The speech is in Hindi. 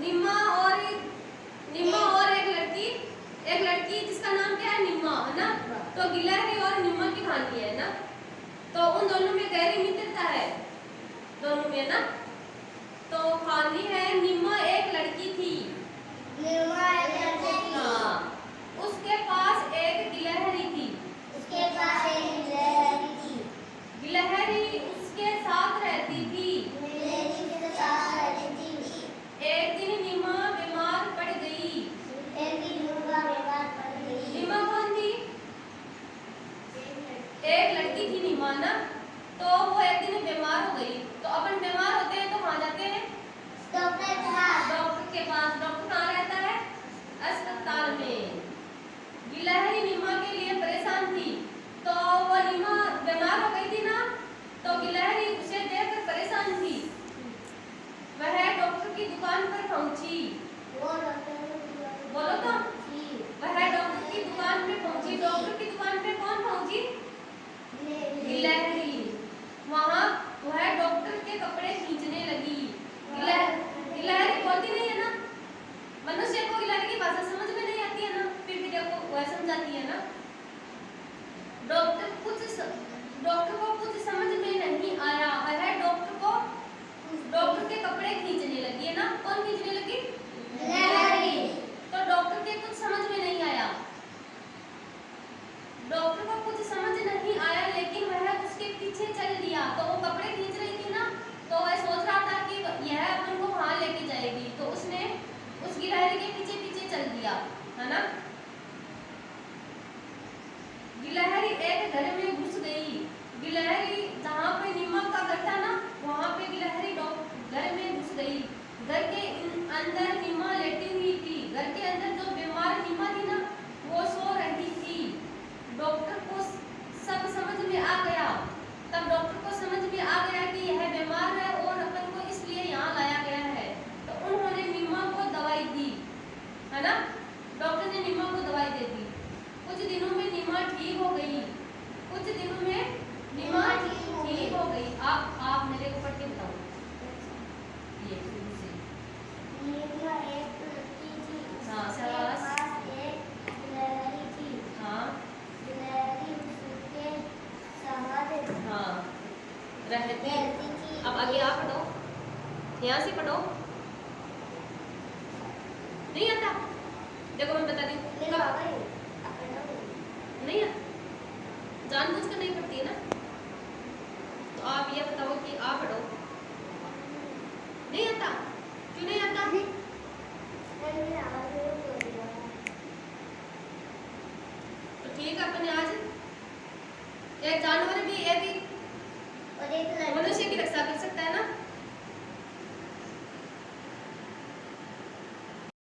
निम्मा और एक लड़की जिसका नाम क्या है, निम्मा, है ना। तो गिलहरी और निम्मा की कहानी है ना। तो उन दोनों में गहरी मित्रता है, दोनों में ना। तो कहानी है, निम्मा एक लड़की थी। हाँ, उसके पास एक गिलहरी थी। गिलहरी उसके साथ रहती थी। एक दिन निम्मा बीमार पड़ गई। निम्मा कौन थी? एक लड़की थी निम्मा ना। तो वो एक दिन बीमार हो गई। तो अपन बीमार होते हैं तो कहाँ जाते हैं? डॉक्टर के पास। डॉक्टर कहाँ रहता है? अस्पताल में। गिलहरी निम्मा के लिए परेशान थी। तो वो निम्मा बीमार हो गई थी ना, तो गिलहरी उसे देखकर परेशान थी। वह डॉक्टर की दुकान पर पहुंची। बोलो तो। वह डॉक्टर की दुकान पे पहुंची। डॉक्टर की दुकान पे कौन पहुंची? गिलहरी। वहाँ वह डॉक्टर के कपड़े खींचने लगी। गिलहरी बोलती नहीं है ना, मनुष्य को गिलहरी की भाषा समझ में नहीं आती है ना, फिर भी देखो वह समझाती है ना। डॉक्टर को कुछ समझ में नहीं आया। वह डॉक्टर के कपड़े खींचने लगी है ना। कौन खींचने लगी? गिलहरी। तो डॉक्टर के कुछ समझ में नहीं आया। डॉक्टर को कुछ समझ नहीं आया, लेकिन वह उसके पीछे चल दिया। तो वो कपड़े खींच रही थी ना, तो वह सोच रहा था कि यह अपन को वहां लेके जाएगी। तो उसने उस गिलहरी के पीछे पीछे चल दिया, है ना। गिलहरी एक घर में घुस गई। गिलहरी जहाँ पे निम्मा का घर था ना, वहाँ पे गिलहरी घर में घुस गई। घर के अंदर निम्मा लेटी हुई थी। घर के अंदर जो बीमार निम्मा थी ना, वो सो रही थी। डॉक्टर को सब समझ में आ गया। तब डॉक्टर को समझ में आ गया कि यह बीमार है और अपन को इसलिए यहाँ लाया गया है। तो उन्होंने निम्मा को दवाई दी, है ना। डॉक्टर ने निम्मा को दवाई दे दी। कुछ दिनों में निम्मा ठीक हो गई। आप मेरे को पढ़ के बताओ। ये हाँ, शाबाश। हाँ, रहती। अब आगे आप पढ़ो, यहाँ से पढ़ो। नहीं आता? देखो मैं बता दी। नहीं आता, जानबूझ कर नहीं पढ़ती है ना। तो आप ये बताओ कि आप पढ़ो। नहीं आता? क्यों नहीं आता? तो ठीक है, अपने आज एक जानवर भी एक मनुष्य की रक्षा कर सकता है ना।